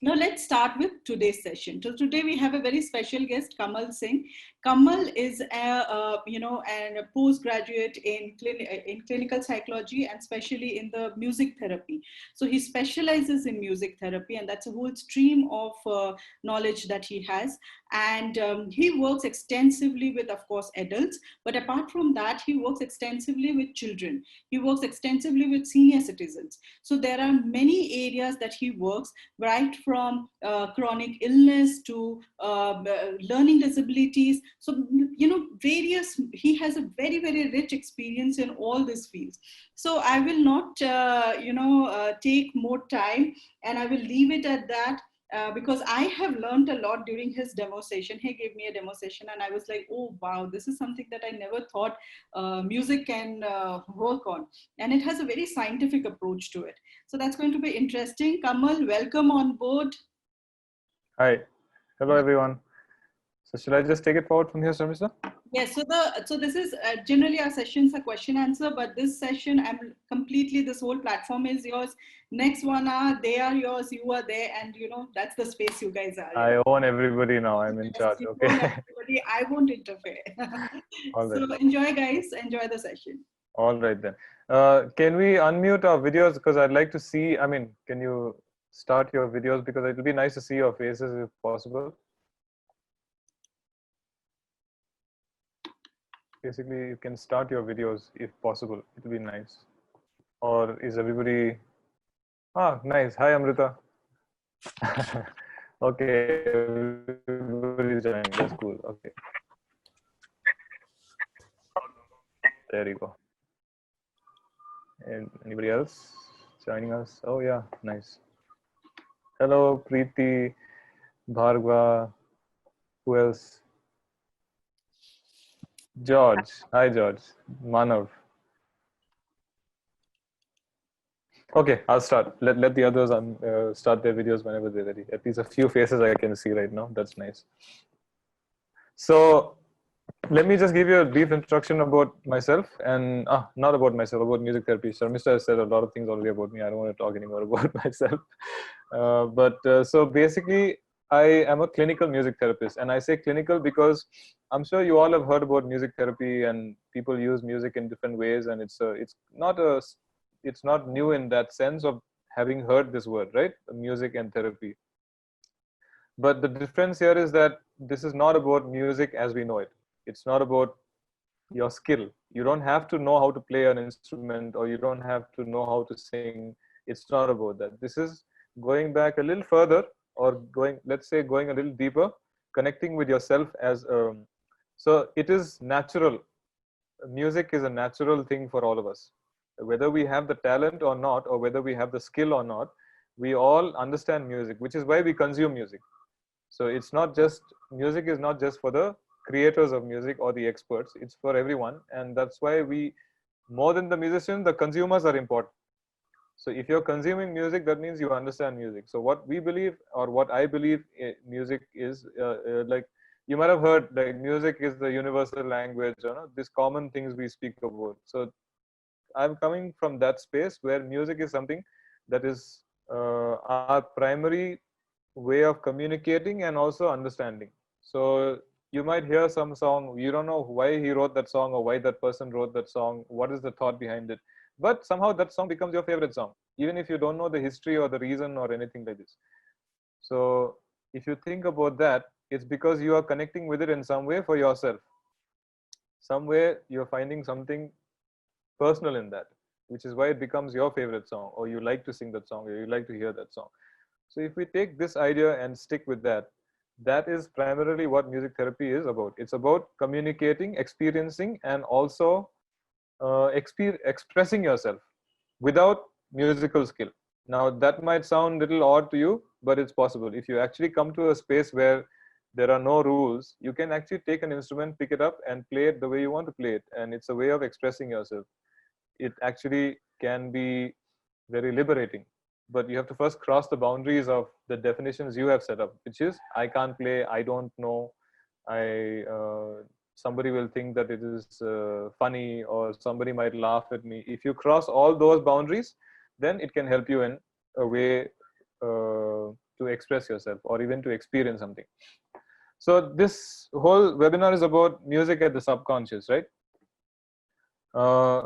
Now let's start with today's session. So today we have a very special guest, Kamal Singh. Kamal is a postgraduate in clinical psychology and especially in the music therapy. So he specializes in music therapy, and that's a whole stream of knowledge that he has. And he works extensively with, of course, adults. But apart from that, he works extensively with children. He works extensively with senior citizens. So there are many areas that he works, right from chronic illness to learning disabilities. So, he has a very, very rich experience in all these fields. So I will not, take more time, and I will leave it at that. Because I have learned a lot during his demo session. He gave me a demo session and I was like, oh, wow, this is something that I never thought music can work on. And it has a very scientific approach to it. So that's going to be interesting. Kamal, welcome on board. Hi. Hello, everyone. So should I just take it forward from here, Sharmista? Yes, so this is generally our sessions are question answer, but this session this whole platform is yours. Next 1 hour, they are yours, you are there, and that's the space you guys are. I own everybody now. I'm in charge. You Okay. own everybody. I won't interfere. All right. So enjoy, guys. Enjoy the session. All right then. Can we unmute our videos, because I'd like to see. I mean, can you start your videos, because it will be nice to see your faces if possible. Basically, you can start your videos if possible. It will be nice. Or is everybody? Ah, nice. Hi, Amrita. Okay, everybody's joining. That's cool. Okay. There you go. And anybody else joining us? Oh yeah, nice. Hello, Preeti, Bhargava. Who else? George. Hi, George. Manav. Okay, I'll start. Let the others start their videos whenever they're ready. At least a few faces I can see right now. That's nice. So let me just give you a brief introduction about myself, and not about myself, about music therapy. Sharmista has said a lot of things already about me. I don't want to talk anymore about myself. So basically, I am a clinical music therapist, and I say clinical because I'm sure you all have heard about music therapy, and people use music in different ways, and it's not new in that sense of having heard this word, right? Music and therapy. But the difference here is that this is not about music as we know it. It's not about your skill. You don't have to know how to play an instrument, or you don't have to know how to sing. It's not about that. This is going back a little further, or going a little deeper, connecting with yourself as so it is natural. Music is a natural thing for all of us. Whether we have the talent or not, or whether we have the skill or not, we all understand music, which is why we consume music. So it's not just, music is not just for the creators of music or the experts, it's for everyone. And that's why more than the musician, the consumers are important. So if you're consuming music, that means you understand music. So what we believe, or what I believe, music is like, you might have heard, like, music is the universal language, these common things we speak about. So I'm coming from that space where music is something that is our primary way of communicating and also understanding. So you might hear some song, you don't know why he wrote that song, or why that person wrote that song, what is the thought behind it, but somehow that song becomes your favorite song, even if you don't know the history or the reason or anything like this. So if you think about that, it's because you are connecting with it in some way for yourself. Some way you're finding something personal in that, which is why it becomes your favorite song, or you like to sing that song, or you like to hear that song. So if we take this idea and stick with that, that is primarily what music therapy is about. It's about communicating, experiencing, and also expressing yourself without musical skill. Now that might sound a little odd to you, but it's possible. If you actually come to a space where there are no rules, you can actually take an instrument, pick it up, and play it the way you want to play it. And it's a way of expressing yourself. It actually can be very liberating. But you have to first cross the boundaries of the definitions you have set up, which is, I can't play, I don't know, somebody will think that it is funny, or somebody might laugh at me. If you cross all those boundaries, then it can help you in a way to express yourself or even to experience something. So this whole webinar is about music at the subconscious, right?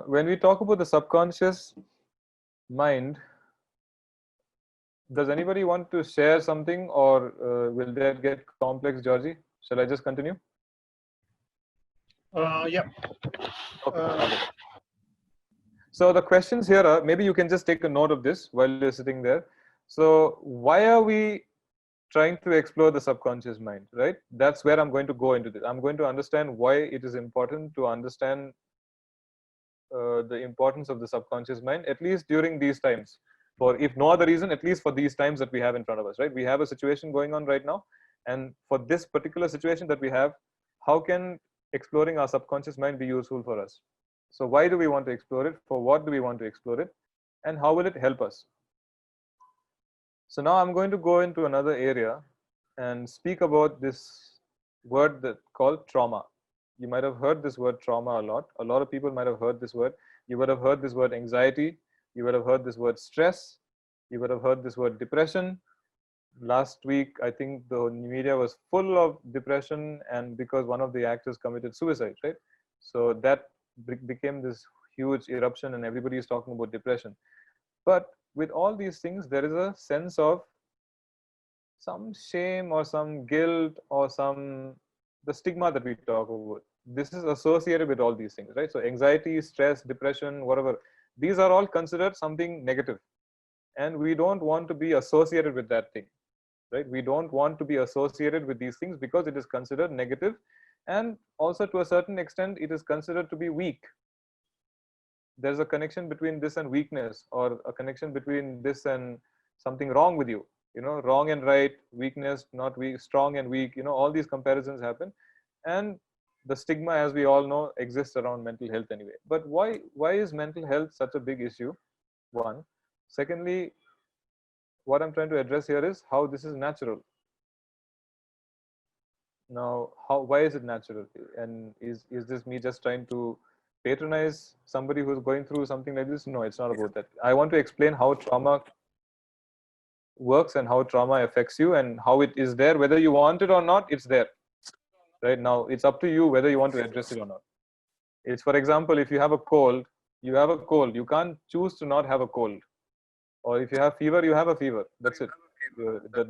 When we talk about the subconscious mind, does anybody want to share something, or will that get complex, Georgie? Shall I just continue? Yeah. Okay. So the questions here are, maybe you can just take a note of this while you're sitting there. So why are we trying to explore the subconscious mind, right? That's where I'm going to go into this. I'm going to understand why it is important to understand the importance of the subconscious mind, at least during these times. For if no other reason, at least for these times that we have in front of us, right? We have a situation going on right now, and for this particular situation that we have, how can exploring our subconscious mind be useful for us? So why do we want to explore it? For what do we want to explore it? And how will it help us? So now I'm going to go into another area and speak about this word that called trauma. You might have heard this word trauma a lot. A lot of people might have heard this word. You would have heard this word anxiety. You would have heard this word stress. You would have heard this word depression. Last week, I think the media was full of depression, and because one of the actors committed suicide, right? So that became this huge eruption, and everybody is talking about depression. But with all these things, there is a sense of some shame or some guilt or some the stigma that we talk about. This is associated with all these things, right? So anxiety, stress, depression, whatever, these are all considered something negative, and we don't want to be associated with that thing, right? We don't want to be associated with these things because it is considered negative, and also to a certain extent it is considered to be weak. There's a connection between this and weakness, or a connection between this and something wrong with you. Wrong and right, weakness, not weak, strong and weak, all these comparisons happen. And the stigma, as we all know, exists around mental health anyway. But why is mental health such a big issue? One. Secondly, what I'm trying to address here is how this is natural. Now, why is it natural? And is this me just trying to patronize somebody who's going through something like this? No, it's not about that. I want to explain how trauma works and how trauma affects you and how it is there. Whether you want it or not, it's there. Right now, it's up to you whether you want to address it or not. It's, for example, if you have a cold, you have a cold. You can't choose to not have a cold. Or if you have fever, you have a fever. That's it.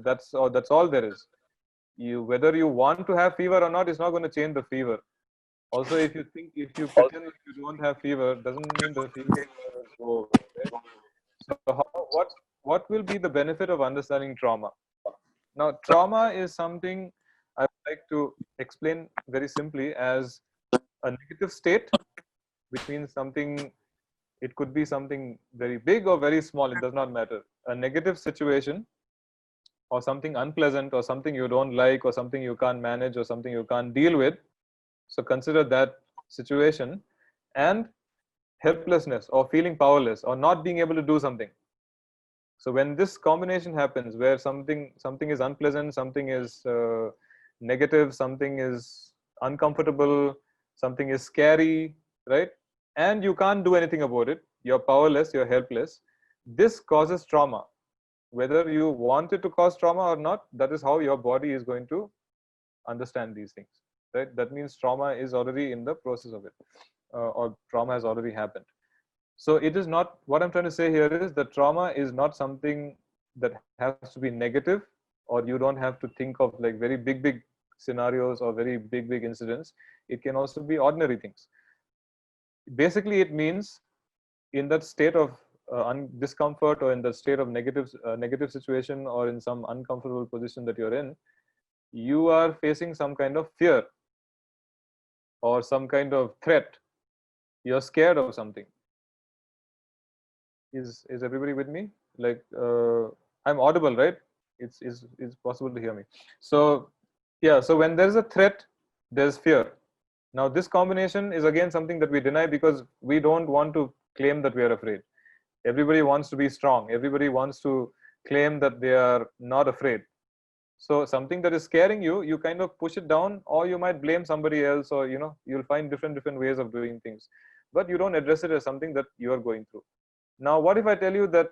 That's all there is. Whether you want to have fever or not is not going to change the fever. Also, if you pretend that you don't have fever, doesn't mean the fever will go away. Right? So what will be the benefit of understanding trauma? Now, trauma is something I would like to explain very simply as a negative state, which means something. It could be something very big or very small. It does not matter. A negative situation, or something unpleasant, or something you don't like, or something you can't manage, or something you can't deal with. So consider that situation, and helplessness or feeling powerless or not being able to do something. So when this combination happens, where something is unpleasant, something is negative, something is uncomfortable, something is scary, right? And you can't do anything about it. You're powerless, you're helpless. This causes trauma. Whether you want it to cause trauma or not, that is how your body is going to understand these things, right? That means trauma is already in the process of it, or trauma has already happened. So it is not, what I'm trying to say here is that trauma is not something that has to be negative, or you don't have to think of like very big scenarios or very big incidents. It can also be ordinary things. Basically, it means in that state of discomfort, or in that state of negative situation, or in some uncomfortable position that you're in, you are facing some kind of fear or some kind of threat. You're scared of something. Is everybody with me? Like, I'm audible, right? It's possible to hear me. So yeah, so when there's a threat, there's fear. Now this combination is again something that we deny because we don't want to claim that we are afraid. Everybody wants to be strong. Everybody wants to claim that they are not afraid. So something that is scaring you, you kind of push it down, or you might blame somebody else, or you'll find different ways of doing things, but you don't address it as something that you are going through. Now, what if I tell you that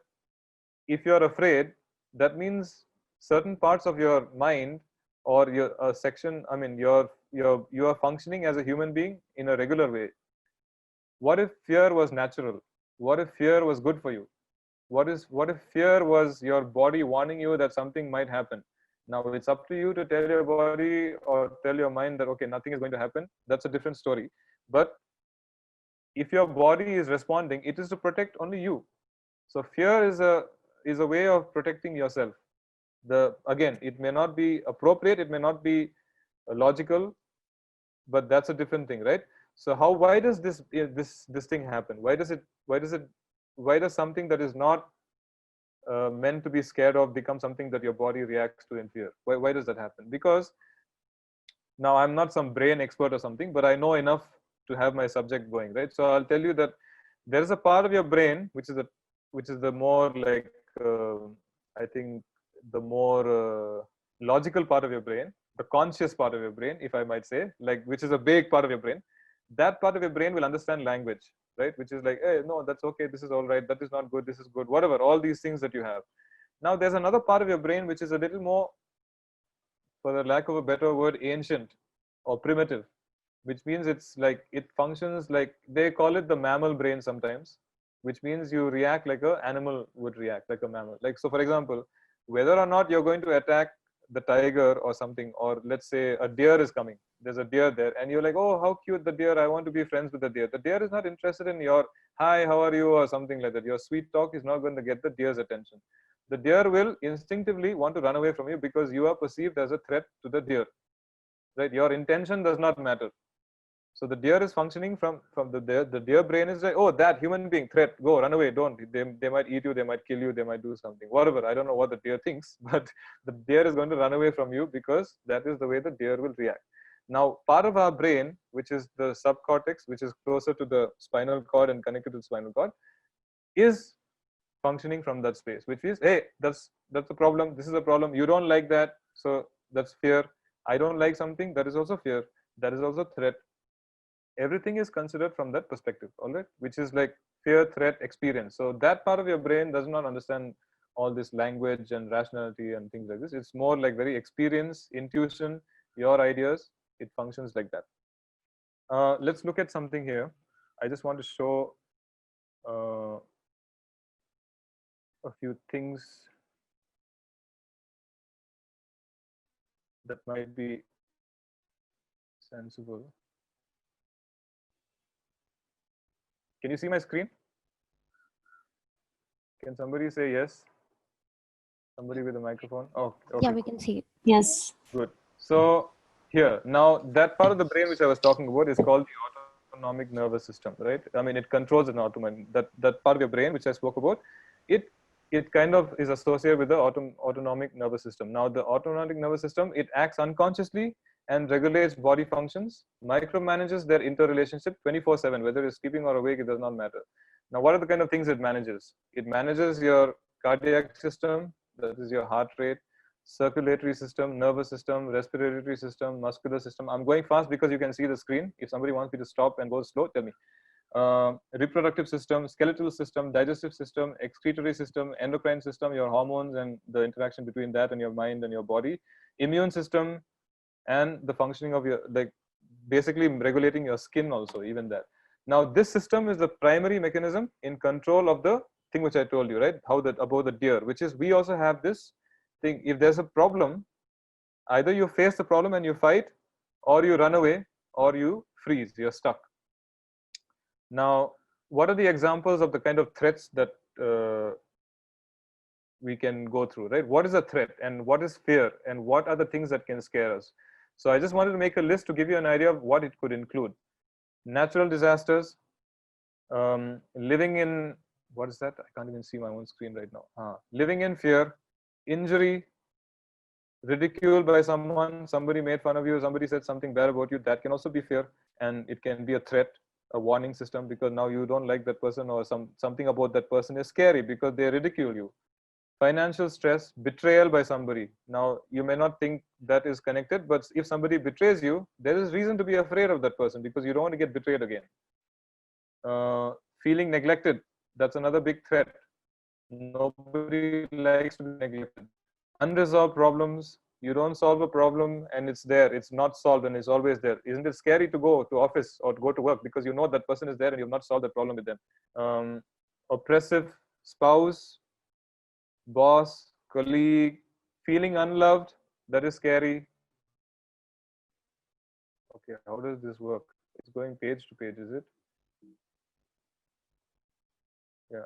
if you are afraid, that means certain parts of your mind or your section, I mean, you are functioning as a human being in a regular way. What if fear was natural? What if fear was good for you? What if fear was your body warning you that something might happen? Now it's up to you to tell your body or tell your mind that, okay, nothing is going to happen. That's a different story. But if your body is responding, it is to protect only you. So fear is a way of protecting yourself. The Again, it may not be appropriate, it may not be logical, but that's a different thing, right? So how why does this thing happen? Why does something that is not meant to be scared of become something that your body reacts to in fear? Why does that happen? Because now I'm not some brain expert or something, but I know enough to have my subject going, right? So I'll tell you that there is a part of your brain which is the more like I think the more logical part of your brain, the conscious part of your brain, if I might say, like, which is a big part of your brain. That part of your brain will understand language, right? Which is like, hey, no, that's okay, this is all right, that is not good, this is good, whatever, all these things that you have. Now there's another part of your brain which is a little more, for the lack of a better word, ancient or primitive, which means it's like it functions like, they call it the mammal brain sometimes, which means you react like an animal would react, like a mammal. Like, so for example, whether or not you're going to attack the tiger or something, or let's say a deer is coming, there's a deer there, and you're like, oh, how cute the deer, I want to be friends with the deer. The deer is not interested in your hi, how are you, or something like that. Your sweet talk is not going to get the deer's attention. The deer will instinctively want to run away from you because you are perceived as a threat to the deer, right? Your intention does not matter. So the deer is functioning from the deer. The deer brain is like, oh, that human being, threat, go, run away, don't. They might eat you, they might kill you, they might do something, whatever. I don't know what the deer thinks, but the deer is going to run away from you because that is the way the deer will react. Now, part of our brain, which is the subcortex, which is closer to the spinal cord and connected to the spinal cord, is functioning from that space, which is, hey, that's a problem. This is a problem. You don't like that, so that's fear. I don't like something, that is also fear. That is also threat. Everything is considered from that perspective, all right, which is like fear, threat, experience. So that part of your brain does not understand all this language and rationality and things like this. It's more like very experience, intuition, your ideas. It functions like that. Let's look at something here. I just want to show uh, a few things that might be sensible. Can you see my screen? Can somebody say yes? Somebody with a microphone? Oh, okay. Yeah, we can see it. Yes. Good. So here, now that part of the brain which I was talking about is called the autonomic nervous system, right? I mean, it controls an autonomic, that part of your brain which I spoke about, it it kind of is associated with the autonomic nervous system. Now, the autonomic nervous system, it acts unconsciously and regulates body functions, micromanages their interrelationship 24/7, whether you're sleeping or awake, it does not matter. Now, what are the kind of things it manages? It manages your cardiac system, that is your heart rate, circulatory system, nervous system, respiratory system, muscular system. I'm going fast because you can see the screen. If somebody wants me to stop and go slow, tell me. Reproductive system, skeletal system, digestive system, excretory system, endocrine system, your hormones and the interaction between that and your mind and your body, immune system, and the functioning of your, like, basically regulating your skin also, even that. Now, this system is the primary mechanism in control of the thing which I told you, right? How that about the deer, which is we also have this thing. If there's a problem, either you face the problem and you fight, or you run away, or you freeze, you're stuck. Now, what are the examples of the kind of threats that we can go through, right? What is a threat and what is fear and what are the things that can scare us? So I just wanted to make a list to give you an idea of what it could include. Natural disasters, living in, what is that? I can't even see my own screen right now. Living in fear, injury, ridicule by someone, somebody made fun of you, somebody said something bad about you, that can also be fear, and it can be a threat, a warning system, because now you don't like that person, or something about that person is scary because they ridicule you. Financial stress, betrayal by somebody. Now, you may not think that is connected, but if somebody betrays you, there is reason to be afraid of that person because you don't want to get betrayed again. Feeling neglected, that's another big threat. Nobody likes to be neglected. unresolved problems. You don't solve a problem and it's there, it's not solved and it's always there. Isn't it scary to go to office or to go to work because you know that person is there and you've not solved the problem with them? Oppressive spouse, boss, colleague, feeling unloved, that is scary. Okay, how does this work? It's going page to page, is it? Yeah.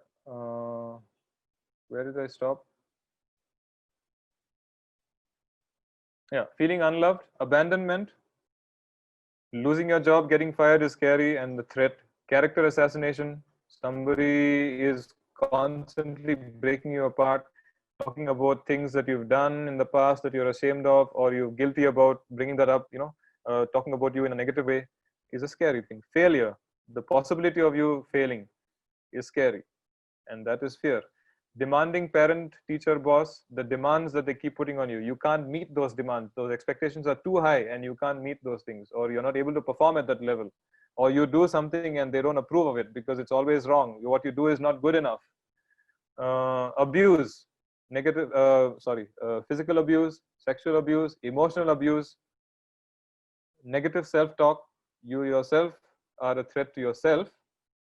Where did I stop? Yeah, feeling unloved, abandonment, losing your job, getting fired is scary, and the threat, character assassination, somebody is constantly breaking you apart, talking about things that you've done in the past that you're ashamed of or you're guilty about, bringing that up, talking about you in a negative way is a scary thing. Failure, the possibility of you failing is scary, and that is fear. Demanding parent, teacher, boss, the demands that they keep putting on you, you can't meet those demands, those expectations are too high and you can't meet those things, or you're not able to perform at that level, or you do something and they don't approve of it because it's always wrong, what you do is not good enough. Abuse, physical abuse, sexual abuse, emotional abuse, negative self-talk, you yourself are a threat to yourself.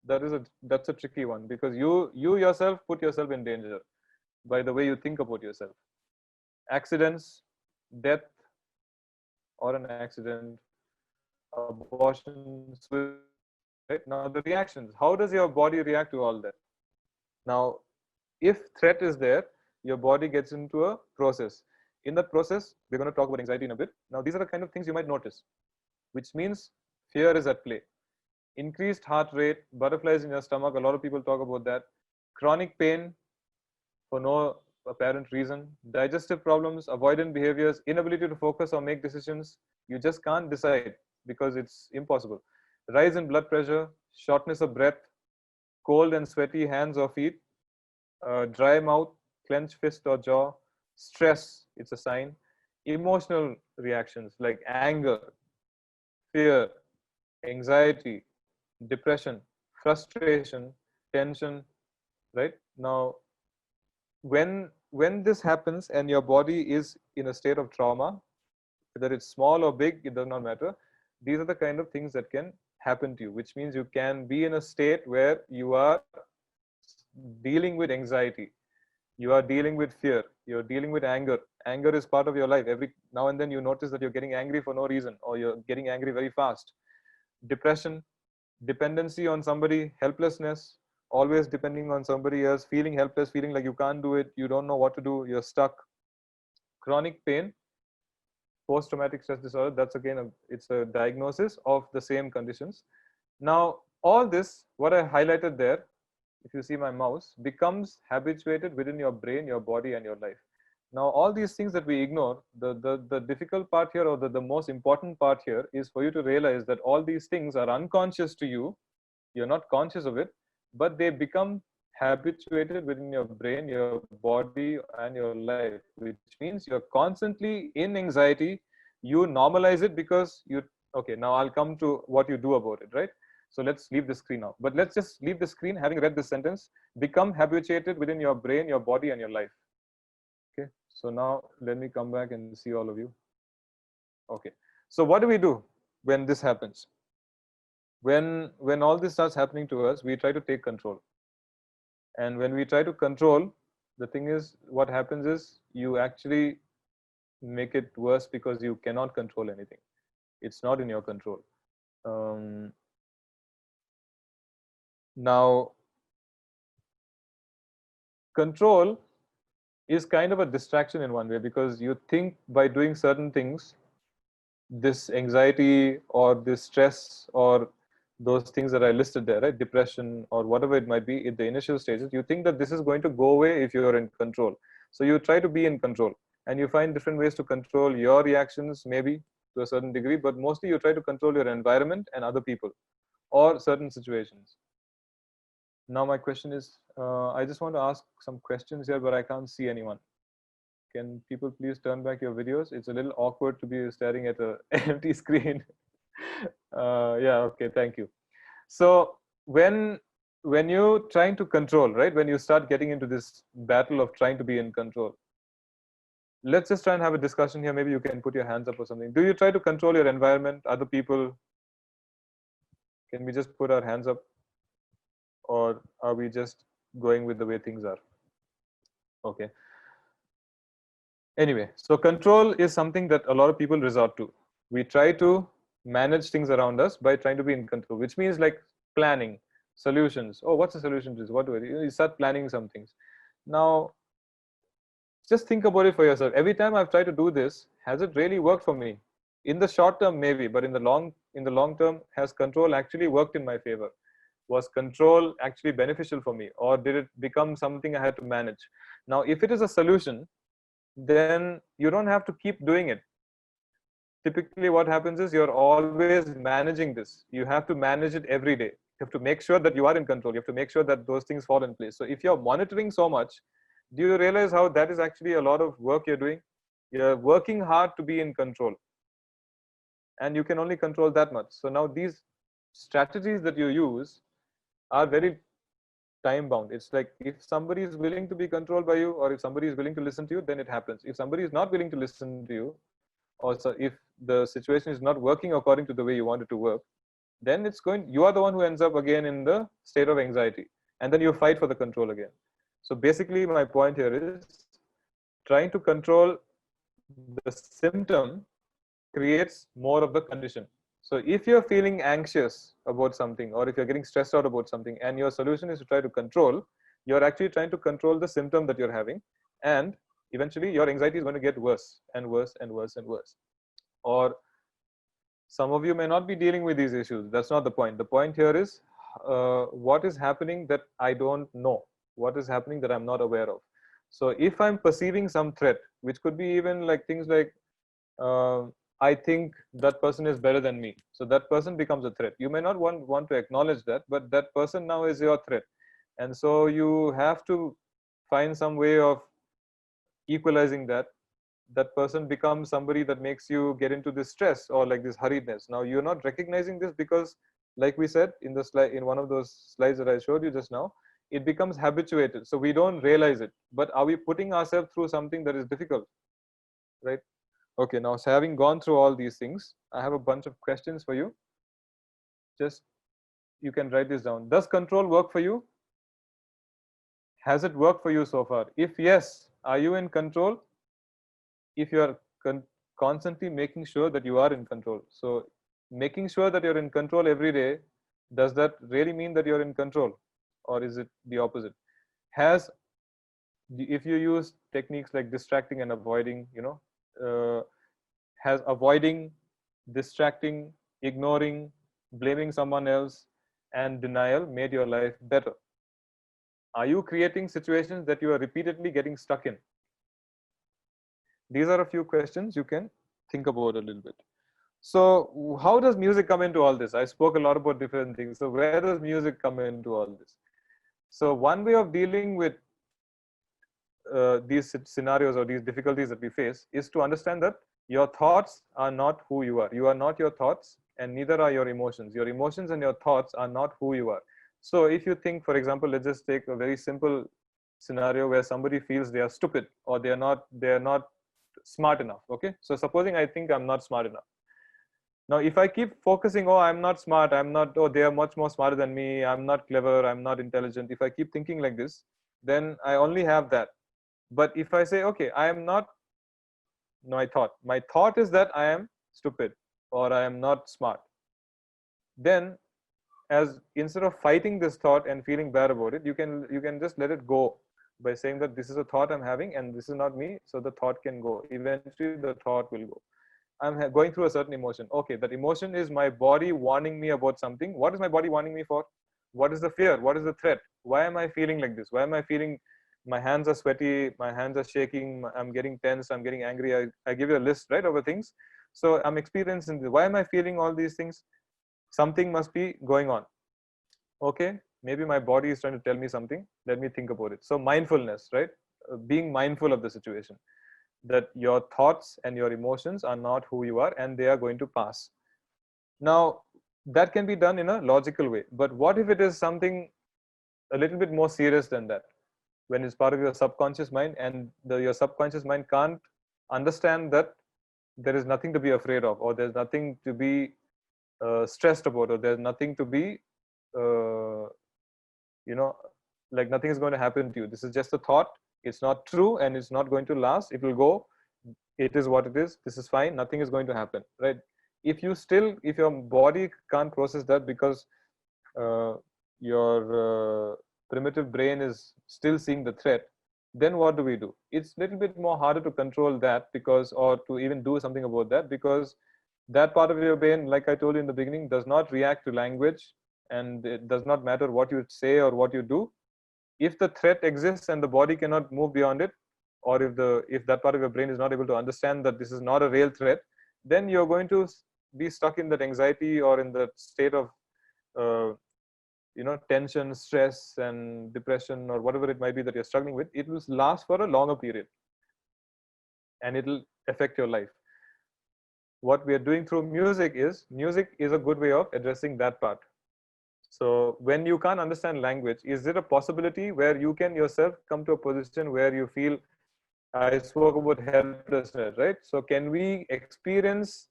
That's a tricky one because you yourself put yourself in danger by the way you think about yourself. Accidents, death or an accident, abortion, suicide, right? Now the reactions, how does your body react to all that? Now, if threat is there, your body gets into a process. In that process, we're going to talk about anxiety in a bit. Now, these are the kind of things you might notice, which means fear is at play. Increased heart rate, butterflies in your stomach, a lot of people talk about that. Chronic pain for no apparent reason, digestive problems, avoidant behaviors, inability to focus or make decisions. You just can't decide because it's impossible. Rise in blood pressure, shortness of breath, cold and sweaty hands or feet, dry mouth, clenched fist or jaw, stress, it's a sign. Emotional reactions like anger, fear, anxiety, depression, frustration, tension, right? Now, when this happens and your body is in a state of trauma, whether it's small or big, it does not matter. These are the kind of things that can happen to you, which means you can be in a state where you are dealing with anxiety, you are dealing with fear, you're dealing with anger. Anger is part of your life. Every now and then you notice that you're getting angry for no reason or you're getting angry very fast. Depression, dependency on somebody, helplessness, always depending on somebody else, feeling helpless, feeling like you can't do it, you don't know what to do, you're stuck. Chronic pain, post traumatic stress disorder, that's again it's a diagnosis of the same conditions. Now, all this, what I highlighted there, if you see my mouse, becomes habituated within your brain, your body, and your life. Now, all these things that we ignore, the difficult part here, or the most important part here, is for you to realize that all these things are unconscious to you. You're not conscious of it, but they become habituated within your brain, your body, and your life, which means you're constantly in anxiety. You normalize it because you, okay, now I'll come to what you do about it, right? So let's leave the screen now. But let's just leave the screen having read this sentence. Become habituated within your brain, your body, and your life. Okay. So now let me come back and see all of you. Okay. So what do we do when this happens? When all this starts happening to us, we try to take control. And when we try to control, the thing is, what happens is you actually make it worse because you cannot control anything. It's not in your control. Um, Now, control is kind of a distraction in one way because you think by doing certain things, this anxiety or this stress or those things that I listed there, right? Depression or whatever it might be in the initial stages, you think that this is going to go away if you're in control. So you try to be in control and you find different ways to control your reactions, maybe to a certain degree, but mostly you try to control your environment and other people or certain situations. Now my question is, I just want to ask some questions here, but I can't see anyone. Can people please turn back your videos? It's a little awkward to be staring at an empty screen. Yeah, okay, thank you. So when you're trying to control, right, when you start getting into this battle of trying to be in control, let's just try and have a discussion here. Maybe you can put your hands up or something. Do you try to control your environment, other people? Can we just put our hands up, or are we just going with the way things are? Okay. Anyway, so control is something that a lot of people resort to. We try to manage things around us by trying to be in control, which means like planning, solutions. Oh, what's the solution to this? What do I do? You start planning some things. Now, just think about it for yourself. Every time I've tried to do this, has it really worked for me? In the short term, maybe, but in the long term, has control actually worked in my favor? Was control actually beneficial for me, or did it become something I had to manage? Now, if it is a solution, then you don't have to keep doing it. Typically, what happens is you're always managing this. You have to manage it every day. You have to make sure that you are in control. You have to make sure that those things fall in place. So if you're monitoring so much, do you realize how that is actually a lot of work you're doing? You're working hard to be in control, and you can only control that much. So now these strategies that you use are very time bound. It's like if somebody is willing to be controlled by you, or if somebody is willing to listen to you, then it happens. If somebody is not willing to listen to you, or so if the situation is not working according to the way you want it to work, then you are the one who ends up again in the state of anxiety, and then you fight for the control again. So basically my point here is trying to control the symptom creates more of the condition. So if you're feeling anxious about something, or if you're getting stressed out about something, and your solution is to try to control, you're actually trying to control the symptom that you're having, and eventually your anxiety is going to get worse and worse and worse and worse. Or some of you may not be dealing with these issues. That's not the point. The point here is what is happening that I don't know, what is happening that I'm not aware of. So if I'm perceiving some threat, which could be even like things like I think that person is better than me, so that person becomes a threat. You may not want to acknowledge that, but that person now is your threat, and so you have to find some way of equalizing that. That person becomes somebody that makes you get into this stress or like this hurriedness. Now you're not recognizing this because, like we said in the slide, in one of those slides that I showed you just now, it becomes habituated, so we don't realize it. But are we putting ourselves through something that is difficult, right? Okay, now so having gone through all these things, I have a bunch of questions for you. Just you can write this down. Does control work for you? Has it worked for you so far? If yes, are you in control? If you are constantly making sure that you are in control. So making sure that you're in control every day, does that really mean that you're in control, or is it the opposite? Has, if you use techniques like distracting and avoiding, has avoiding, distracting, ignoring, blaming someone else, and denial made your life better? Are you creating situations that you are repeatedly getting stuck in? These are a few questions you can think about a little bit. So how does music come into all this? I spoke a lot about different things. So where does music come into all this? So one way of dealing with these scenarios or these difficulties that we face is to understand that your thoughts are not who you are. You are not your thoughts, and neither are your emotions. Your emotions and your thoughts are not who you are. So if you think, for example, let's just take a very simple scenario where somebody feels they are stupid, or they are not smart enough. Okay, so supposing I think I'm not smart enough. Now if I keep focusing, oh, I'm not smart, I'm not, oh, they are much more smarter than me, I'm not clever, I'm not intelligent, if I keep thinking like this, then I only have that. But if I say, okay, I am not my thought is that I am stupid or I am not smart, then, as instead of fighting this thought and feeling bad about it, you can just let it go by saying that this is a thought I'm having and this is not me, so the thought can go. Eventually the thought will go. I'm going through a certain emotion. Okay, that emotion is my body warning me about something. What is my body warning me for? What is the fear? What is the threat? Why am I feeling like this? Why am I feeling my hands are sweaty, my hands are shaking, I'm getting tense, I'm getting angry? I give you a list, right, of things. So I'm experiencing this. Why am I feeling all these things? Something must be going on. Okay, maybe my body is trying to tell me something. Let me think about it. So mindfulness, right? Being mindful of the situation, that your thoughts and your emotions are not who you are, and they are going to pass. Now that can be done in a logical way, but what if it is something a little bit more serious than that, when it's part of your subconscious mind, and your subconscious mind can't understand that there is nothing to be afraid of, or there's nothing to be stressed about, or there's nothing to be, uh, you know, like nothing is going to happen to you. This is just a thought. It's not true and it's not going to last. It will go. It is what it is. This is fine. Nothing is going to happen, right? If your body can't process that because uh, your primitive brain is still seeing the threat, then what do we do? It's a little bit more harder to control that, because, or to even do something about that, because that part of your brain, like I told you in the beginning, does not react to language, and it does not matter what you say or what you do. If the threat exists and the body cannot move beyond it, or if that part of your brain is not able to understand that this is not a real threat, then you're going to be stuck in that anxiety or in that state of uh, tension, stress, and depression, or whatever it might be that you're struggling with. It will last for a longer period, and it'll affect your life. What we are doing through music is a good way of addressing that part. So when you can't understand language, is there a possibility where you can yourself come to a position where you feel, I spoke about helplessness, right? So can we experience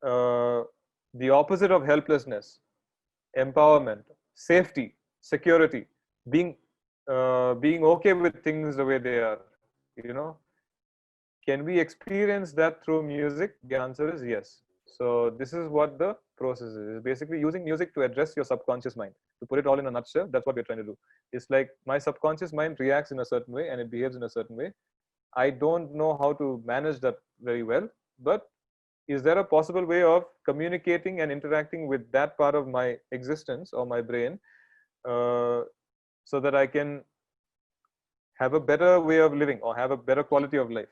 uh, the opposite of helplessness? Empowerment, safety, security, being okay with things the way they are. You know, can we experience that through music? The answer is yes. So this is what the process is. It's basically using music to address your subconscious mind. To put it all in a nutshell, that's what we're trying to do. It's like my subconscious mind reacts in a certain way and it behaves in a certain way. I don't know how to manage that very well, but is there a possible way of communicating and interacting with that part of my existence or my brain, uh, so that I can have a better way of living or have a better quality of life?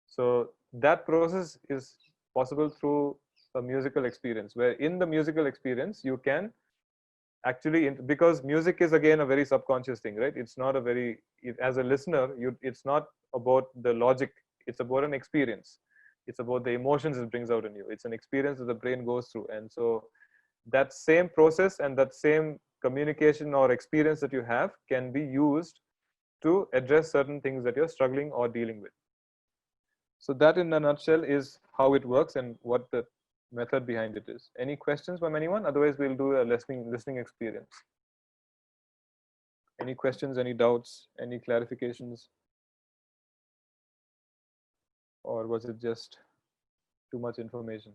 So that process is possible through a musical experience, where in the musical experience you can actually, because music is again a very subconscious thing, right? It's not a very, as a listener, it's not about the logic, it's about an experience. It's about the emotions it brings out in you. It's an experience that the brain goes through. And so that same process and that same communication or experience that you have can be used to address certain things that you're struggling or dealing with. So that in a nutshell is how it works and what the method behind it is. Any questions from anyone? Otherwise, we'll do a listening experience. Any questions, any doubts, any clarifications? Or was it just too much information?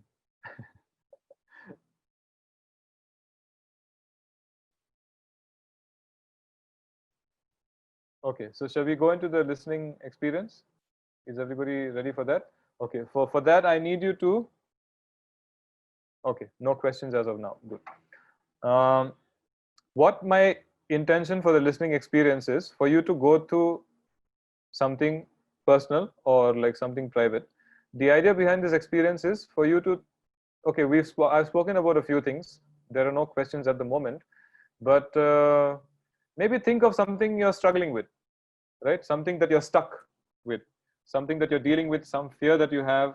Okay, so shall we go into the listening experience? Is everybody ready for that? Okay, for that, I need you to, okay, no questions as of now. Good. Um, what my intention for the listening experience is for you to go through something personal or like something private. The idea behind this experience is for you to, okay, I've spoken about a few things. There are no questions at the moment, but maybe think of something you're struggling with, right? Something that you're stuck with, something that you're dealing with, some fear that you have,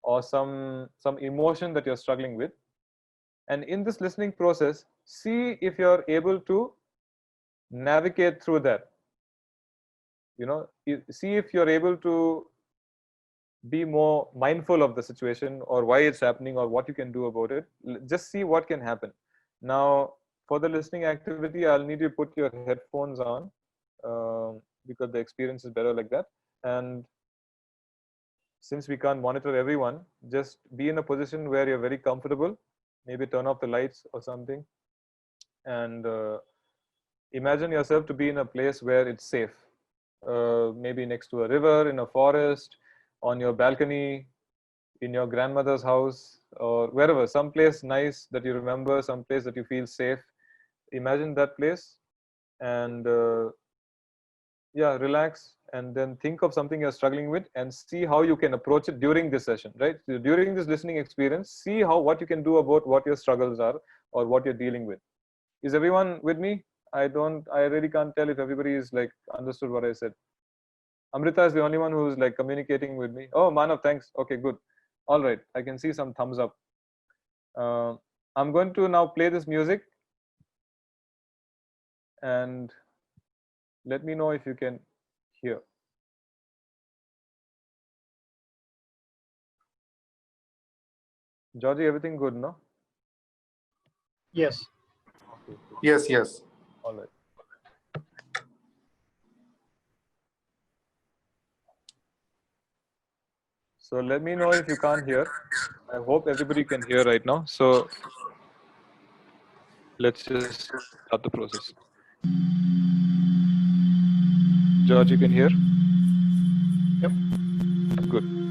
or some emotion that you're struggling with. And in this listening process, see if you're able to navigate through that. See if you're able to be more mindful of the situation or why it's happening or what you can do about it. Just see what can happen. Now, for the listening activity, I'll need you to put your headphones on, because the experience is better like that. And since we can't monitor everyone, just be in a position where you're very comfortable. Maybe turn off the lights or something, and imagine yourself to be in a place where it's safe. Maybe next to a river, in a forest, on your balcony, in your grandmother's house, or wherever, some place nice that you remember, some place that you feel safe. Imagine that place, and yeah, relax, and then think of something you're struggling with and see how you can approach it during this session, right? So during this listening experience, see what you can do about what your struggles are or what you're dealing with. Is everyone with me? I really can't tell if everybody is like understood what I said. Amrita is the only one who's like communicating with me. Oh, Manav, thanks. Okay, good. All right, I can see some thumbs up. Uh, I'm going to now play this music, and let me know if you can hear. Georgie, everything good, no? Yes. Yes, yes. All right. So let me know if you can't hear. I hope everybody can hear right now. So let's just start the process. George, you can hear? Yep. Good.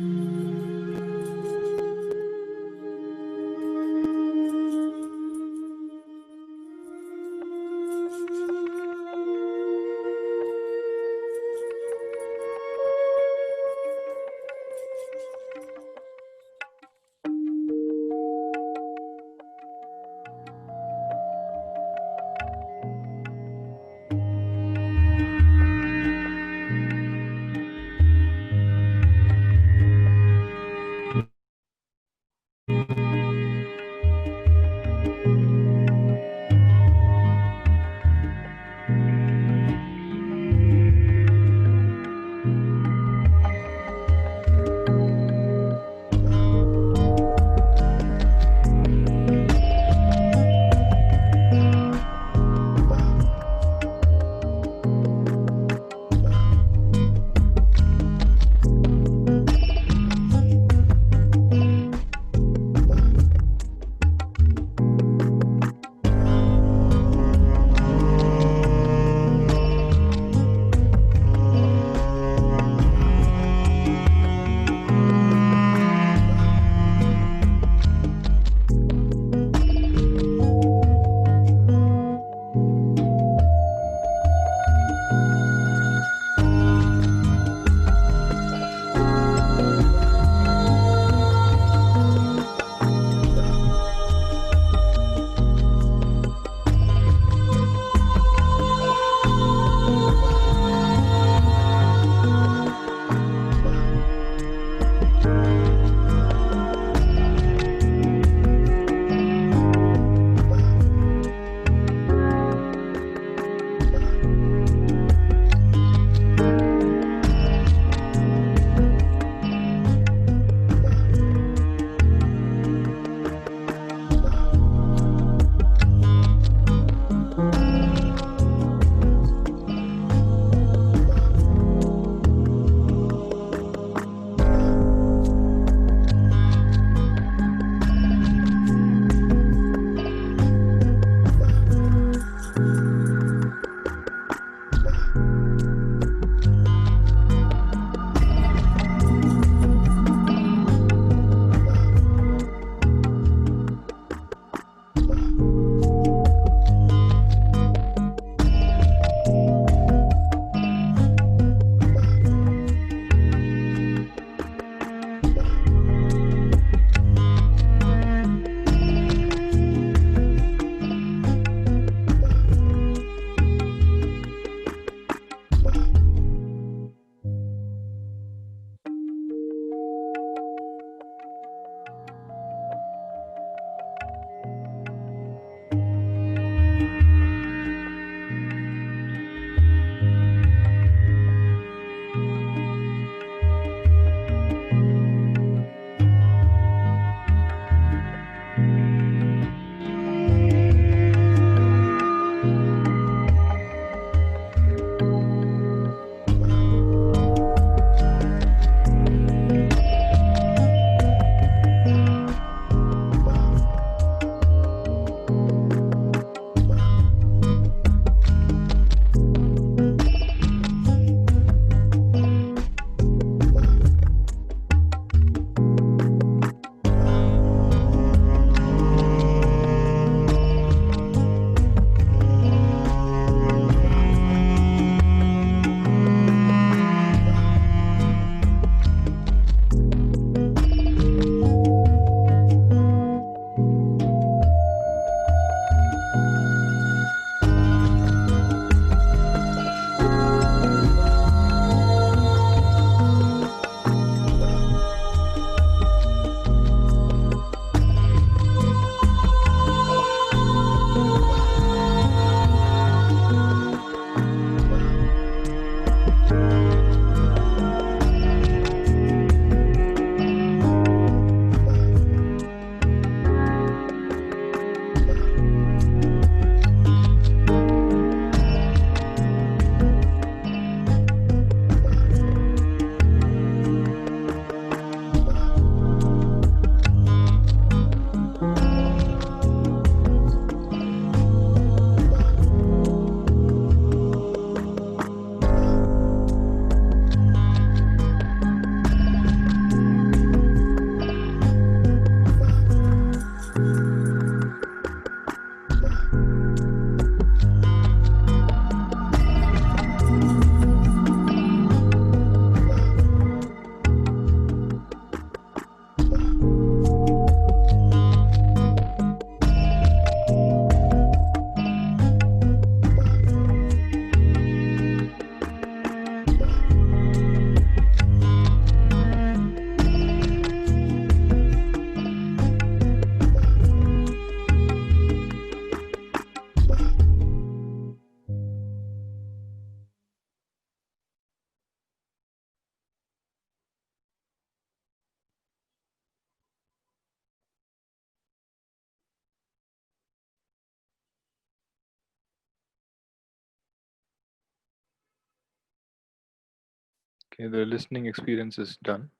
Okay, the listening experience is done.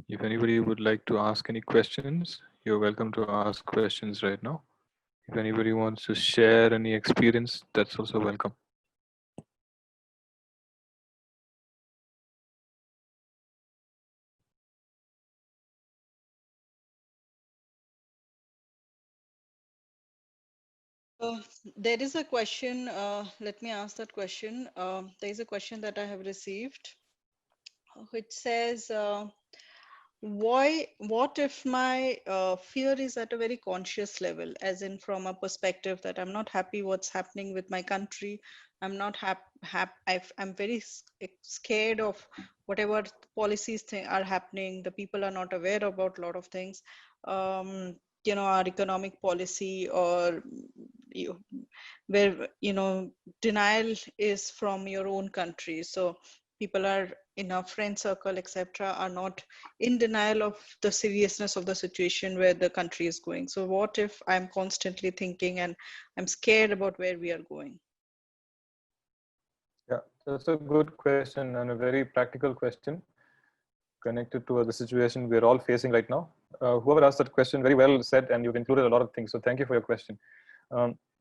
If anybody would like to ask any questions, you're welcome to ask questions right now. If anybody wants to share any experience, that's also welcome. There is a question. Let me ask that question. There is a question that I have received, which says, what if my fear is at a very conscious level, as in from a perspective that I'm not happy what's happening with my country. I'm not I'm very scared of whatever policies are happening. The people are not aware about a lot of things. Our economic policy, or you, where denial is from your own country. So people are in our friend circle, etc., are not in denial of the seriousness of the situation where the country is going. So what if I'm constantly thinking and I'm scared about where we are going? Yeah, that's a good question and a very practical question connected to the situation we're all facing right now. Whoever asked that question very well said, and you've included a lot of things. So thank you for your question.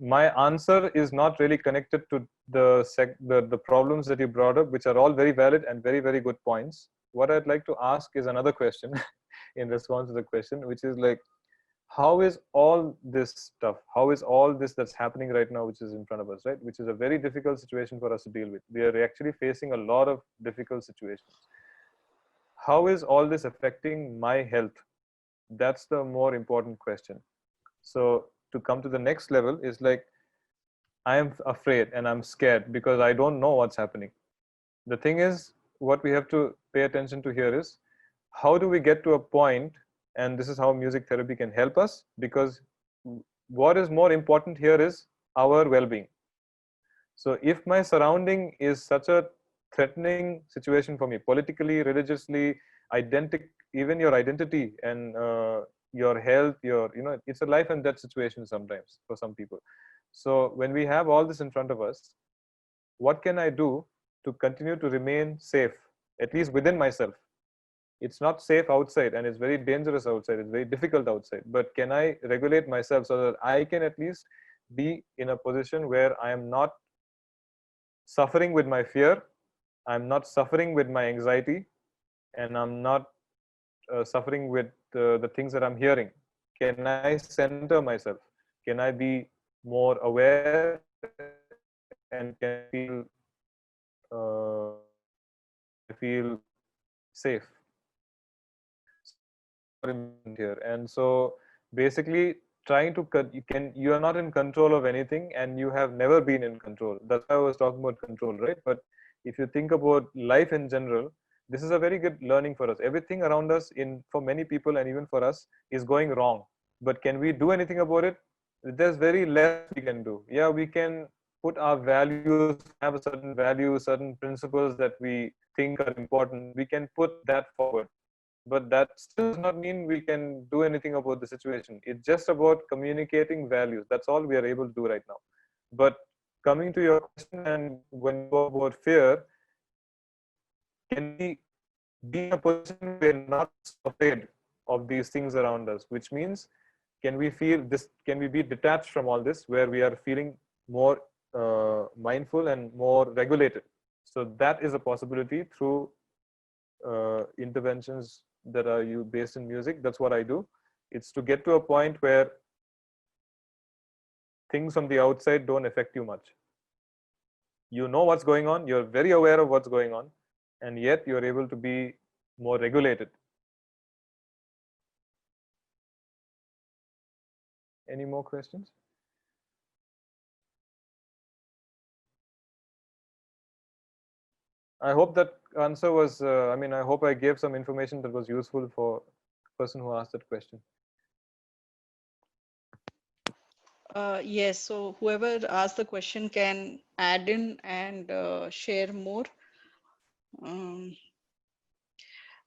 My answer is not really connected to the problems that you brought up, which are all very valid and very, very good points. What I'd like to ask is another question in response to the question, which is like, how is all this stuff, how is all this that's happening right now, which is in front of us, right? Which is a very difficult situation for us to deal with. We are actually facing a lot of difficult situations. How is all this affecting my health? That's the more important question. So to come to the next level is like, I am afraid and I'm scared because I don't know what's happening. The thing is, what we have to pay attention to here is, how do we get to a point, and this is how music therapy can help us, because what is more important here is our well-being. So if my surrounding is such a threatening situation for me, politically, religiously, even your identity and your health, it's a life and death situation sometimes for some people. So when we have all this in front of us, what can I do to continue to remain safe, at least within myself? It's not safe outside, and it's very dangerous outside. It's very difficult outside. But can I regulate myself so that I can at least be in a position where I am not suffering with my fear, I'm not suffering with my anxiety, and I'm not suffering with the things that I'm hearing? Can I center myself? Can I be more aware and can feel safe? Here, and so basically trying to you are not in control of anything, and you have never been in control. That's why I was talking about control, right? But if you think about life in general, this is a very good learning for us. Everything around us, for many people and even for us, is going wrong. But can we do anything about it? There's very less we can do. Yeah, we can put our values, have a certain value, certain principles that we think are important. We can put that forward, but that still does not mean we can do anything about the situation. It's just about communicating values. That's all we are able to do right now. But coming to your question, and when you talk about fear, can we be in a position where we're not afraid of these things around us? Which means, can we feel this? Can we be detached from all this, where we are feeling more mindful and more regulated? So that is a possibility through interventions that are based in music. That's what I do. It's to get to a point where things from the outside don't affect you much. You know what's going on, you're very aware of what's going on, and yet you're able to be more regulated. Any more questions? I hope that answer was, I hope I gave some information that was useful for the person who asked that question. Yes, so whoever asked the question can add in and share more.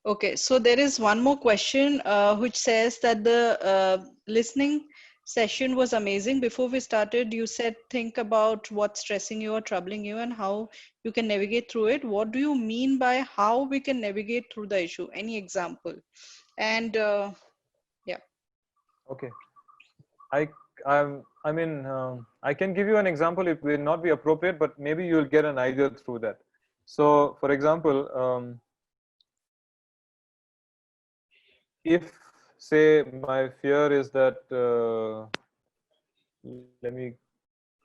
Okay, so there is one more question which says that the listening session was amazing. Before we started, you said think about what's stressing you or troubling you and how you can navigate through it. What do you mean by how we can navigate through the issue? Any example? And yeah. Okay. I mean, I can give you an example. It will not be appropriate, but maybe you'll get an idea through that. So, for example, if say my fear is that, let me,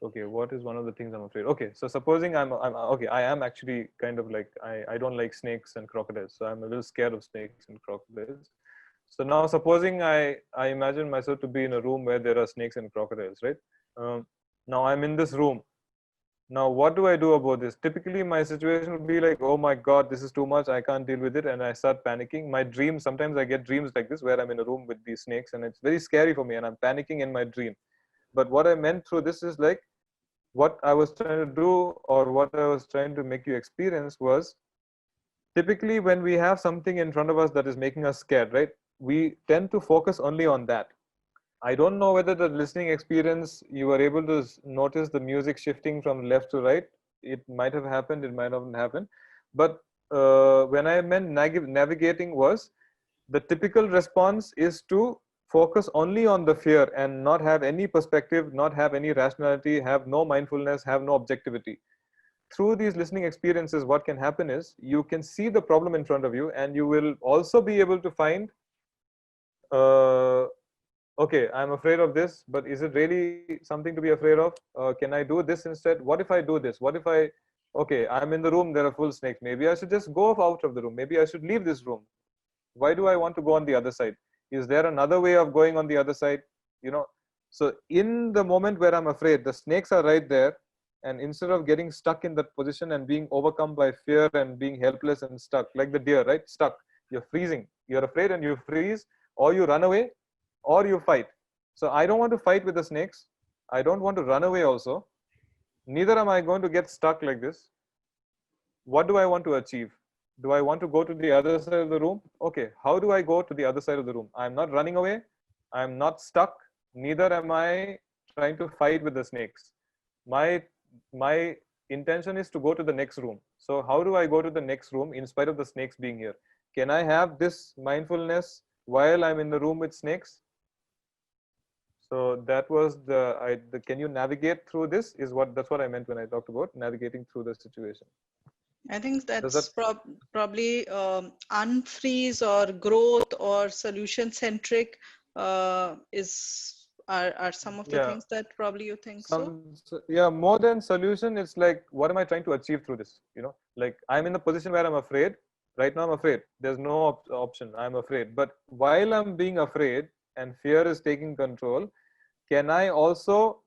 okay, what is one of the things I'm afraid? Okay, so supposing I'm okay, I am actually kind of like, I don't like snakes and crocodiles, so I'm a little scared of snakes and crocodiles. So now supposing I imagine myself to be in a room where there are snakes and crocodiles, right? Now I'm in this room. Now what do I do about this? Typically my situation would be like, oh my God, this is too much, I can't deal with it, and I start panicking. My dreams, sometimes I get dreams like this where I'm in a room with these snakes and it's very scary for me and I'm panicking in my dream. But what I meant through this is like, what I was trying to do or what I was trying to make you experience was, typically when we have something in front of us that is making us scared, right? We tend to focus only on that. I don't know whether the listening experience, you were able to notice the music shifting from left to right. It might have happened, it might not have happened. But when I meant navigating was, the typical response is to focus only on the fear and not have any perspective, not have any rationality, have no mindfulness, have no objectivity. Through these listening experiences, what can happen is you can see the problem in front of you and you will also be able to find, okay, I'm afraid of this, but is it really something to be afraid of? Can I do this instead? What if I do this? What if I, okay, I'm in the room, there are full snakes. Maybe I should just go out of the room. Maybe I should leave this room. Why do I want to go on the other side? Is there another way of going on the other side? You know, so in the moment where I'm afraid, the snakes are right there. And instead of getting stuck in that position and being overcome by fear and being helpless and stuck, like the deer, right? Stuck, you're freezing, you're afraid and you freeze, or you run away, or you fight. So I don't want to fight with the snakes. I don't want to run away also. Neither am I going to get stuck like this. What do I want to achieve? Do I want to go to the other side of the room? Okay, how do I go to the other side of the room? I'm not running away. I'm not stuck. Neither am I trying to fight with the snakes. My intention is to go to the next room. So how do I go to the next room in spite of the snakes being here? Can I have this mindfulness while I'm in the room with snakes? So that was the can you navigate through this is that's what I meant when I talked about navigating through the situation. I think that's probably unfreeze or growth or solution centric are some of the things that probably you think so. Yeah, more than solution, it's like, what am I trying to achieve through this? You know, like I'm in the position where I'm afraid. Right now I'm afraid. There's no option. I'm afraid. But while I'm being afraid and fear is taking control, can I also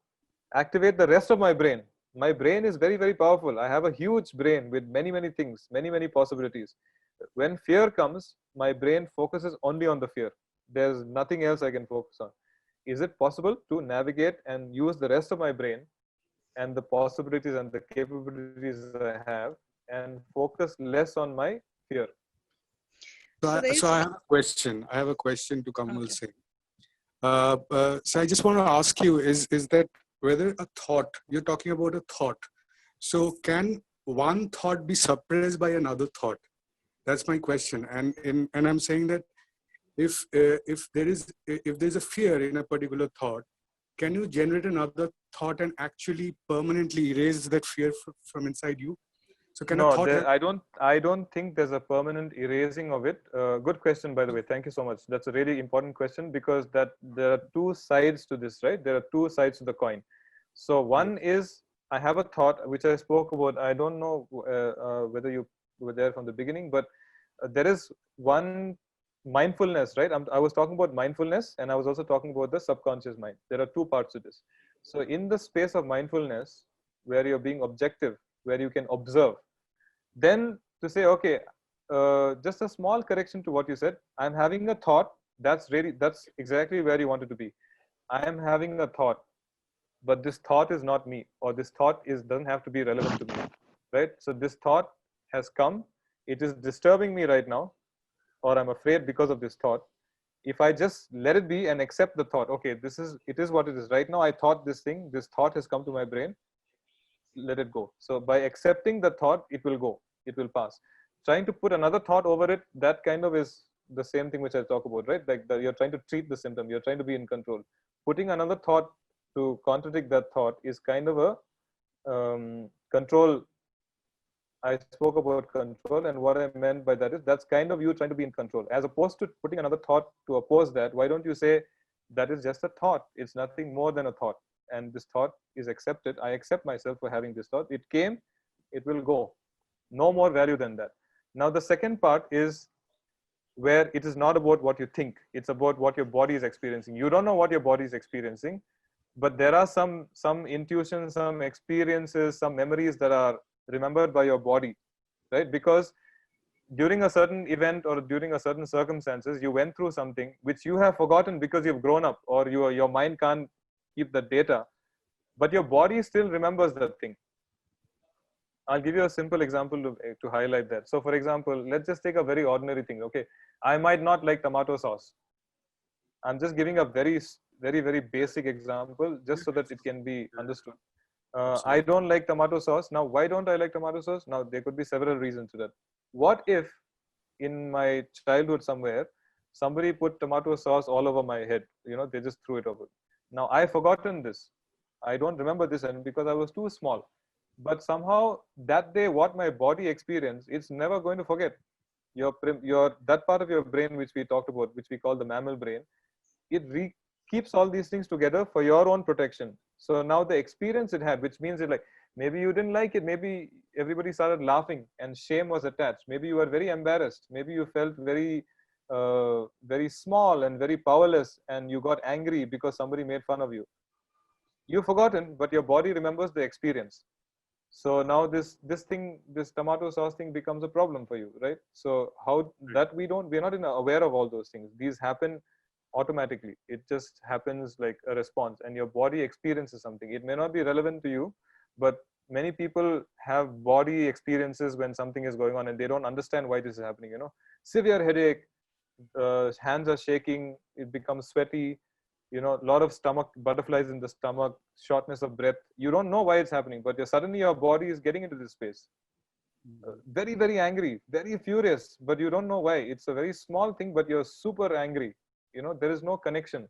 activate the rest of my brain? My brain is very, very powerful. I have a huge brain with many, many things, many, many possibilities. When fear comes, my brain focuses only on the fear. There's nothing else I can focus on. Is it possible to navigate and use the rest of my brain and the possibilities and the capabilities I have and focus less on my fear? So I have a question. I have a question to Kamal Singh. So I just want to ask you, is that whether a thought, you're talking about a thought. So can one thought be suppressed by another thought? That's my question. And I'm saying that if there's a fear in a particular thought, can you generate another thought and actually permanently erase that fear from inside you? So can no, a thought I don't think there's a permanent erasing of it. Good question, by the way. Thank you so much. That's a really important question because there are two sides to this, right? There are two sides to the coin. So one is, I have a thought which I spoke about. I don't know whether you were there from the beginning, but there is one mindfulness, right? I was talking about mindfulness and I was also talking about the subconscious mind. There are two parts to this. So in the space of mindfulness, where you're being objective, where you can observe, then to say, okay, just a small correction to what you said. I'm having a thought. That's exactly where you wanted to be. I am having a thought, but this thought is not me, or this thought doesn't have to be relevant to me, right? So this thought has come. It is disturbing me right now, or I'm afraid because of this thought. If I just let it be and accept the thought, okay, it is what it is. Right now, I thought this thing, this thought has come to my brain, let it go. So by accepting the thought, it will go, it will pass. Trying to put another thought over it, that kind of is the same thing which I talk about, right? Like you're trying to treat the symptom, you're trying to be in control. Putting another thought to contradict that thought is kind of a control. I spoke about control, and what I meant by that is that's kind of you trying to be in control, as opposed to putting another thought to oppose that. Why don't you say that is just a thought? It's nothing more than a thought, and this thought is accepted. I accept myself for having this thought. It came, it will go. No more value than that. Now the second part is where it is not about what you think. It's about what your body is experiencing. You don't know what your body is experiencing, but there are some intuitions, some experiences, some memories that are remembered by your body, right? Because during a certain event or during a certain circumstances, you went through something which you have forgotten because you've grown up, or your mind can't keep the data, but your body still remembers that thing. I'll give you a simple example to highlight that. So for example, let's just take a very ordinary thing. Okay, I might not like tomato sauce. I'm just giving a very basic example just so that it can be understood. I don't like tomato sauce. Now, why don't I like tomato sauce? Now, there could be several reasons to that. What if in my childhood somewhere, somebody put tomato sauce all over my head? You know, they just threw it over. Now, I've forgotten this. I don't remember this, and because I was too small. But somehow that day, what my body experienced, it's never going to forget. Your that part of your brain which we talked about, which we call the mammal brain, it keeps all these things together for your own protection. So now the experience it had, which means it like, maybe you didn't like it, maybe everybody started laughing and shame was attached. Maybe you were very embarrassed. Maybe you felt very, very small and very powerless, and you got angry because somebody made fun of you. You've forgotten, but your body remembers the experience. So now this tomato sauce thing becomes a problem for you, right? So how that we're not aware of all those things. These happen automatically. It just happens like a response, and your body experiences something. It may not be relevant to you, but many people have body experiences when something is going on and they don't understand why this is happening. You know, severe headache, hands are shaking, it becomes sweaty, you know, a lot of stomach butterflies in the stomach, shortness of breath. You don't know why it's happening, but suddenly your body is getting into this space. Very, very angry, very furious, but you don't know why. It's a very small thing, but you're super angry. You know, there is no connection.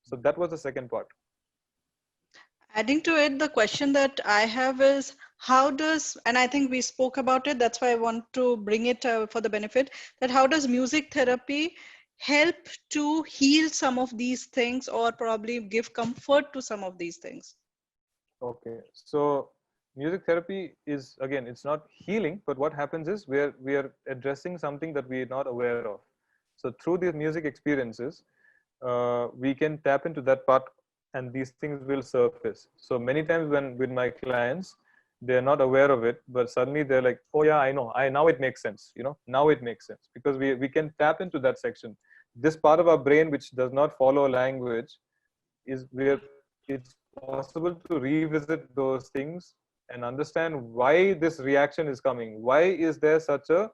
So that was the second part. Adding to it, the question that I have is how does, and I think we spoke about it, that's why I want to bring it for the benefit, that how does music therapy help to heal some of these things or probably give comfort to some of these things? Okay, so music therapy is, again, it's not healing, but what happens is we are addressing something that we are not aware of. So through these music experiences, we can tap into that part and these things will surface. So many times when with my clients, they're not aware of it, but suddenly they're like, oh yeah, I know, now it makes sense. You know, now it makes sense because we can tap into that section. This part of our brain which does not follow language is where it's possible to revisit those things and understand why this reaction is coming. Why is there such a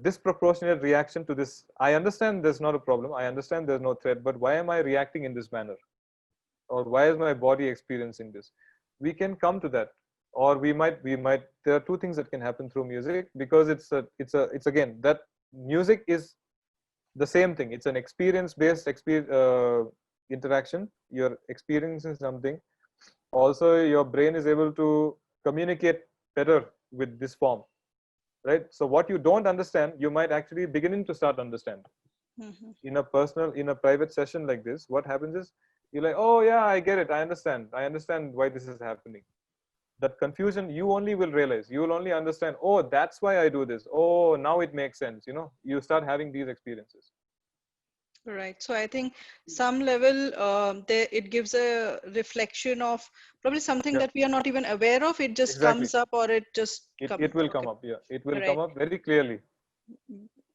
disproportionate reaction to this? I understand there's not a problem. I understand there's no threat, but why am I reacting in this manner? Or why is my body experiencing this? We can come to that, or we might. There are two things that can happen through music, because it's again that music is the same thing. It's an experience-based interaction. You're experiencing something. Also, your brain is able to communicate better with this form, right? So what you don't understand, you might actually beginning to start understand. Mm-hmm. In a private session like this, what happens is you're like, oh yeah, I get it. I understand why this is happening. That confusion, you only will realize, you will only understand, oh, that's why I do this. Oh, now it makes sense. You know, you start having these experiences. Right. So I think some level it gives a reflection of probably something that we are not even aware of. It just comes up, or it just it will come up. Yeah, it will come up very clearly.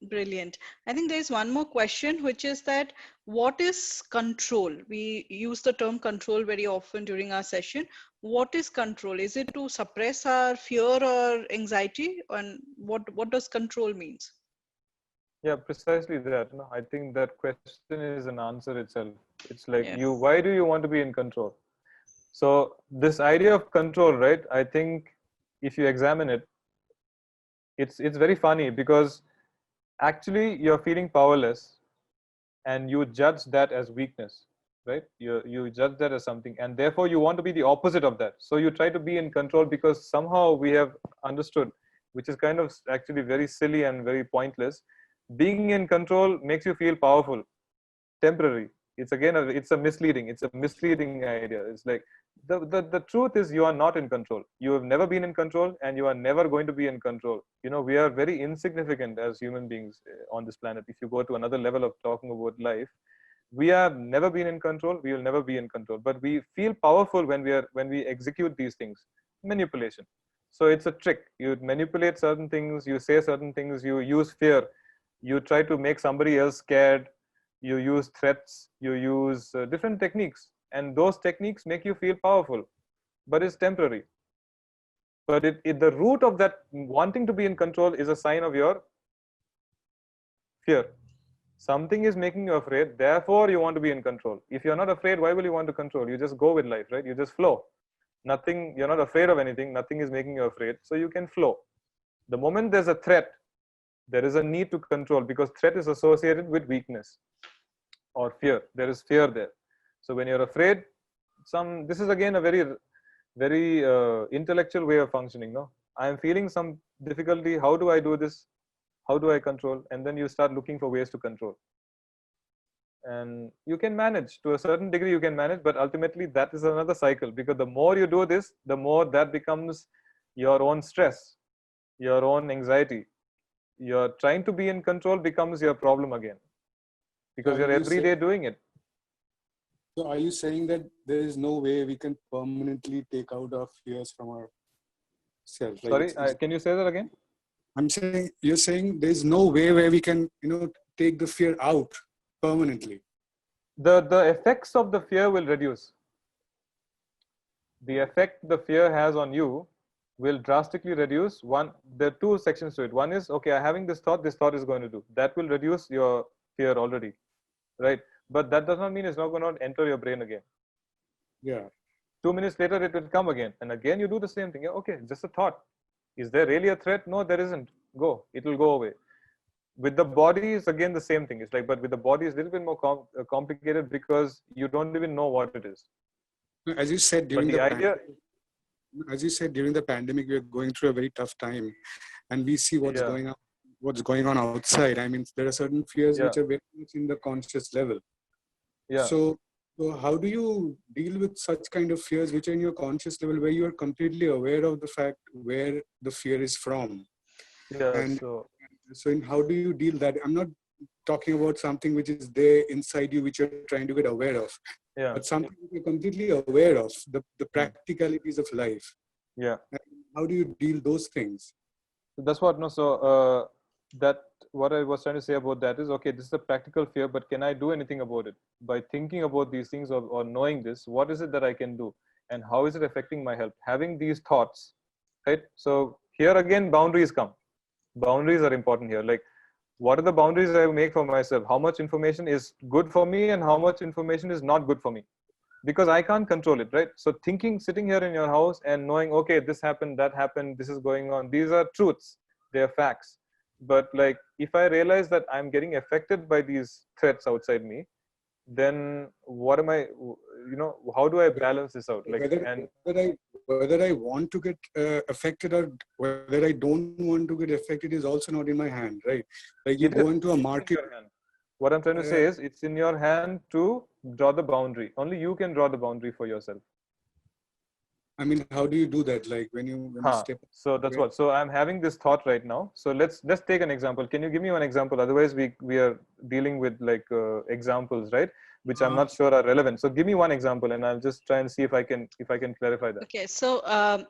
Brilliant. I think there's one more question, which is that what is control? We use the term control very often during our session. What is control? Is it to suppress our fear or anxiety? And what does control means? Yeah, precisely that. No, I think that question is an answer itself. It's like Yeah. why do you want to be in control? So this idea of control, right? I think if you examine it, it's very funny because actually you're feeling powerless and you judge that as weakness, right? You judge that as something, and therefore you want to be the opposite of that. So you try to be in control because somehow we have understood, which is kind of actually very silly and very pointless. Being in control makes you feel powerful, temporary. It's a misleading idea. It's like the truth is you are not in control. You have never been in control and you are never going to be in control. We are very insignificant as human beings on this planet. If you go to another level of talking about life, we have never been in control, we will never be in control, but we feel powerful when we execute these things. Manipulation. So it's a trick. You manipulate certain things, you say certain things, you use fear, you try to make somebody else scared, you use threats, you use different techniques, and those techniques make you feel powerful, but it's temporary. But the root of that wanting to be in control is a sign of your fear. Something is making you afraid, therefore you want to be in control. If you're not afraid, why will you want to control? You just go with life, right? You just flow. Nothing, you're not afraid of anything, nothing is making you afraid, so you can flow. The moment there's a threat, there is a need to control, because threat is associated with weakness or fear. There is fear there. So when you're afraid, this is again a very intellectual way of functioning. No, I am feeling some difficulty. How do I do this? How do I control? And then you start looking for ways to control. And you can manage to a certain degree, you can manage, but ultimately that is another cycle, because the more you do this, the more that becomes your own stress, your own anxiety. You're trying to be in control becomes your problem again, because you're every day doing it. So are you saying that there is no way we can permanently take out our fears from ourselves? Sorry, can you say that again? I'm saying, you're saying there's no way where we can, take the fear out permanently. The effects of the fear will reduce. The effect the fear has on you will drastically reduce. There are two sections to it. One is, okay, I'm having this thought is going to do. That will reduce your fear already, right? But that does not mean it's not going to enter your brain again. Yeah. 2 minutes later, it will come again. And again, you do the same thing. Yeah, okay, just a thought. Is there really a threat? No, there isn't. Go. It will go away. With the body, it's again the same thing. It's like, but with the body, it's a little bit more complicated, because you don't even know what it is. As you said during the pandemic, we are going through a very tough time, and we see what's going on outside. I mean, there are certain fears which are very much in the conscious level. Yeah. So how do you deal with such kind of fears which are in your conscious level, where you are completely aware of the fact where the fear is from? Yeah. And so how do you deal that? I'm not talking about something which is there inside you, which you're trying to get aware of. Yeah. But something you're completely aware of, the practicalities of life. Yeah. And how do you deal those things? That's what, no, so what I was trying to say about that is, okay, this is a practical fear, but can I do anything about it? By thinking about these things, or knowing this, what is it that I can do? And how is it affecting my health? Having these thoughts, right? So here again, boundaries come. Boundaries are important here. Like, what are the boundaries I make for myself? How much information is good for me and how much information is not good for me? Because I can't control it, right? So sitting here in your house and knowing, okay, this happened, that happened, this is going on, these are truths, they are facts. But like, if I realize that I'm getting affected by these threats outside me, then what am I, how do I balance this out? Like, whether I want to get affected or whether I don't want to get affected is also not in my hand, right? Like, you go into a market. What I'm trying to say is, it's in your hand to draw the boundary. Only you can draw the boundary for yourself. I mean, how do you do that? Like, when you step. So that's what. So I'm having this thought right now. So let's take an example. Can you give me one example? Otherwise, we are dealing with like examples, right? Which I'm not sure are relevant. So give me one example, and I'll just try and see if I can clarify that. Okay, so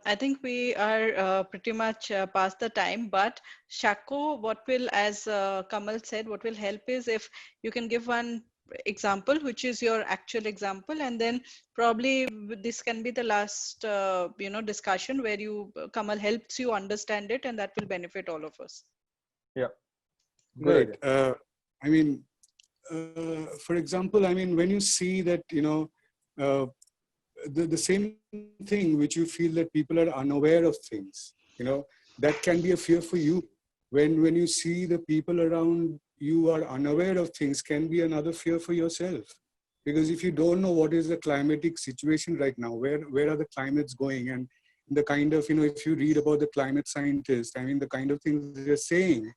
I think we are pretty much past the time, but Shako, what will, as Kamal said, what will help is if you can give one example, which is your actual example, and then probably this can be the last, discussion where Kamal helps you understand it, and that will benefit all of us. Yeah. Right. Good. I mean, for example, I mean, when you see that, uh, the same thing which you feel that people are unaware of things, that can be a fear for you. When you see the people around you are unaware of things, can be another fear for yourself. Because if you don't know what is the climatic situation right now, where are the climates going, and the kind of, if you read about the climate scientists, I mean, the kind of things they're saying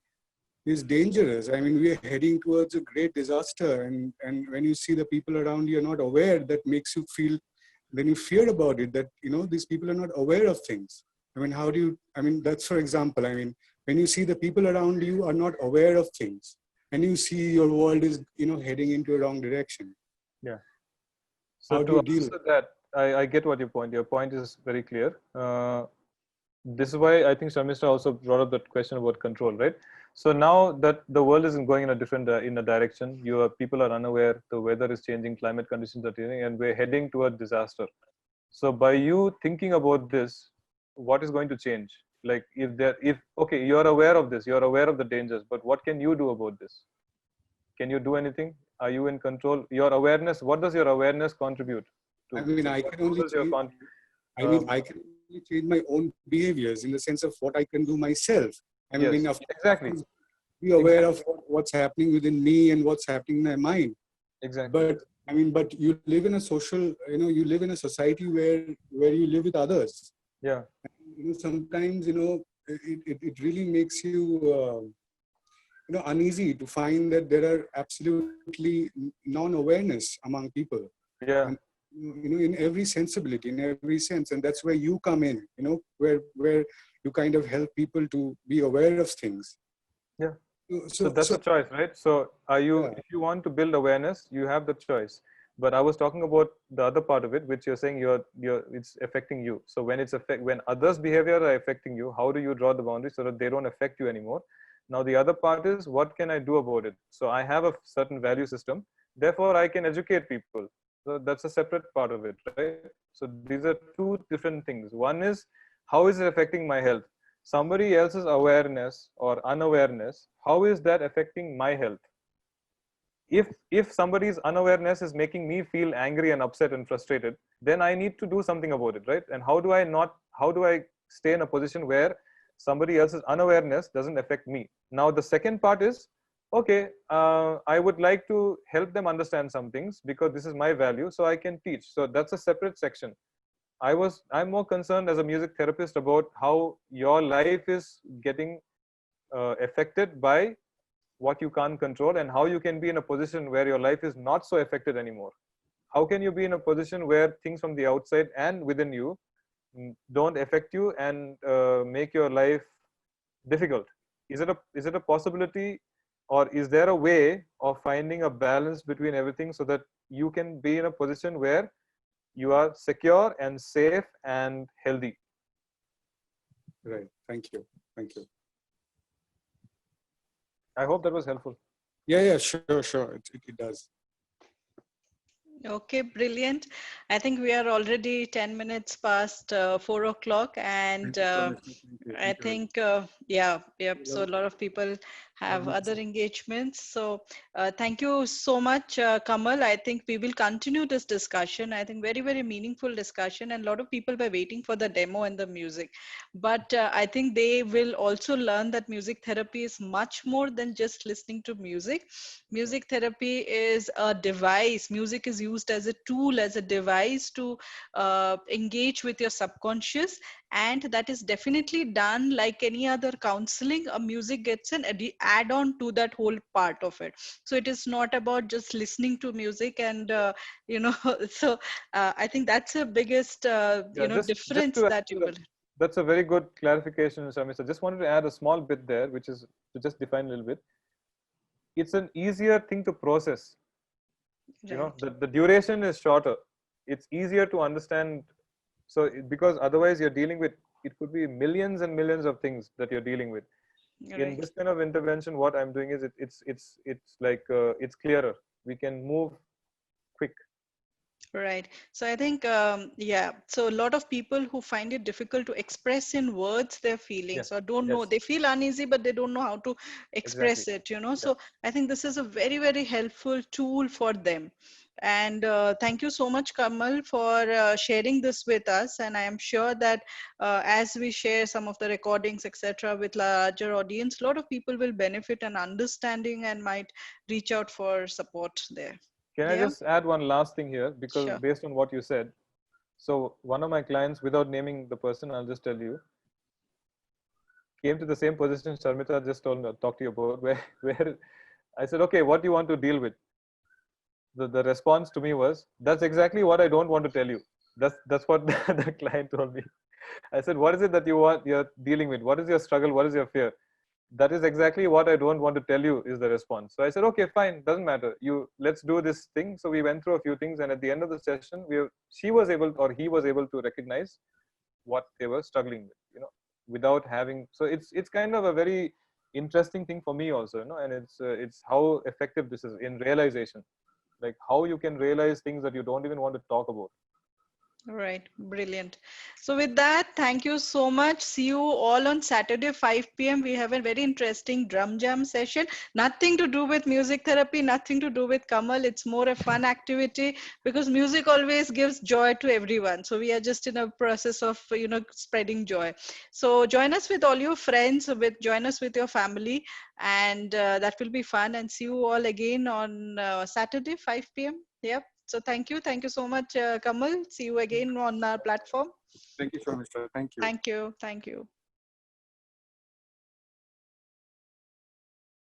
is dangerous. I mean, we are heading towards a great disaster. And when you see the people around you are not aware, that makes you feel, then you fear about it, that, these people are not aware of things. I mean, how do you, I mean, that's for example, I mean, when you see the people around you are not aware of things, and you see your world is, heading into a wrong direction. Yeah. So How do to you deal? answer that, I get what your point. Your point is very clear. This is why I think Sharmista also brought up that question about control, right? So now that the world isn't going in a different in a direction, people are unaware, the weather is changing, climate conditions are changing, and we're heading toward disaster. So by you thinking about this, what is going to change? Like okay, you're aware of this, you're aware of the dangers, but what can you do about this? Can you do anything? Are you in control? Your awareness, what does your awareness contribute to? I mean, Like, I can only change, I can only change my own behaviors in the sense of what I can do myself. I yes, mean, exactly. Be aware of what's happening within me and what's happening in my mind. Exactly. But I mean, but you live in a social, you live in a society where you live with others. Yeah. And, sometimes, it really makes you, uneasy to find that there are absolutely non-awareness among people. Yeah. And, in every sensibility, in every sense, and that's where you come in. Where you kind of help people to be aware of things. Yeah. So that's a choice, right? So if you want to build awareness, you have the choice. But I was talking about the other part of it, which you're saying it's affecting you. So when others' behavior are affecting you, how do you draw the boundary so that they don't affect you anymore? Now the other part is, what can I do about it? So I have a certain value system, therefore I can educate people. So that's a separate part of it, right? So these are two different things. One is, how is it affecting my health? Somebody else's awareness or unawareness, how is that affecting my health? If somebody's unawareness is making me feel angry and upset and frustrated, then I need to do something about it, right? And how do I stay in a position where somebody else's unawareness doesn't affect me? Now the second part is, okay, I would like to help them understand some things because this is my value, so I can teach. So that's a separate section. I'm more concerned as a music therapist about how your life is getting affected by what you can't control, and how you can be in a position where your life is not so affected anymore. How can you be in a position where things from the outside and within you don't affect you and make your life difficult? Is it a possibility, or is there a way of finding a balance between everything so that you can be in a position where you are secure and safe and healthy? Right. Thank you. Thank you. I hope that was helpful. Yeah, sure. It does. Okay, brilliant. I think we are already 10 minutes past 4 o'clock, and I think, yeah. So a lot of people have other engagements. So thank you so much, Kamal. I think we will continue this discussion. I think very, very meaningful discussion, and a lot of people were waiting for the demo and the music. But I think they will also learn that music therapy is much more than just listening to music. Music therapy is a device. Music is used as a tool, as a device to engage with your subconscious, and that is definitely done like any other counseling. A music gets an add-on to that whole part of it. So it is not about just listening to music, and so I think that's the biggest difference that you will. That's a very good clarification, Shamisa. I just wanted to add a small bit there, which is to just define a little bit. It's an easier thing to process. Right. The duration is shorter. It's easier to understand. So because otherwise you're dealing with, it could be millions and millions of things that you're dealing with. Right. In this kind of intervention, what I'm doing is it's like it's clearer. We can move quick. Right. So I think, yeah. So a lot of people who find it difficult to express in words their feelings Yes, or don't know, yes, they feel uneasy, but they don't know how to exactly. express it, you know. Yeah. So I think this is a very, very helpful tool for them. And thank you so much, Kamal, for sharing this with us. And I am sure that as we share some of the recordings, etc., with larger audience, a lot of people will benefit and understanding and might reach out for support there. Can I Yeah, just add one last thing here? Because sure. based on what you said, so one of my clients, without naming the person, I'll just tell you, came to the same position Sharmita just talked to you about, where I said, okay, what do you want to deal with? The response to me was, that's exactly what I don't want to tell you. That's what the client told me. I said, what is it that you're dealing with? What is your struggle? What is your fear? That is exactly what I don't want to tell you, is the response. So I said, okay, fine, doesn't matter. Let's do this thing. So we went through a few things, and at the end of the session, she was able, or he was able to recognize what they were struggling with, without having. So it's kind of a very interesting thing for me also, and it's how effective this is in realization, like how you can realize things that you don't even want to talk about. Right, brilliant. So with that, thank you so much. See you all on Saturday, 5 p.m. We have a very interesting drum jam session. Nothing to do with music therapy, nothing to do with Kamal. It's more a fun activity because music always gives joy to everyone. So we are just in a process of, spreading joy. So join us with all your friends, join us with your family, and that will be fun. And see you all again on Saturday, 5 p.m. Yep. So thank you. Thank you so much, Kamal. See you again on our platform. Thank you so much, sir. Thank you. Thank you. Thank you.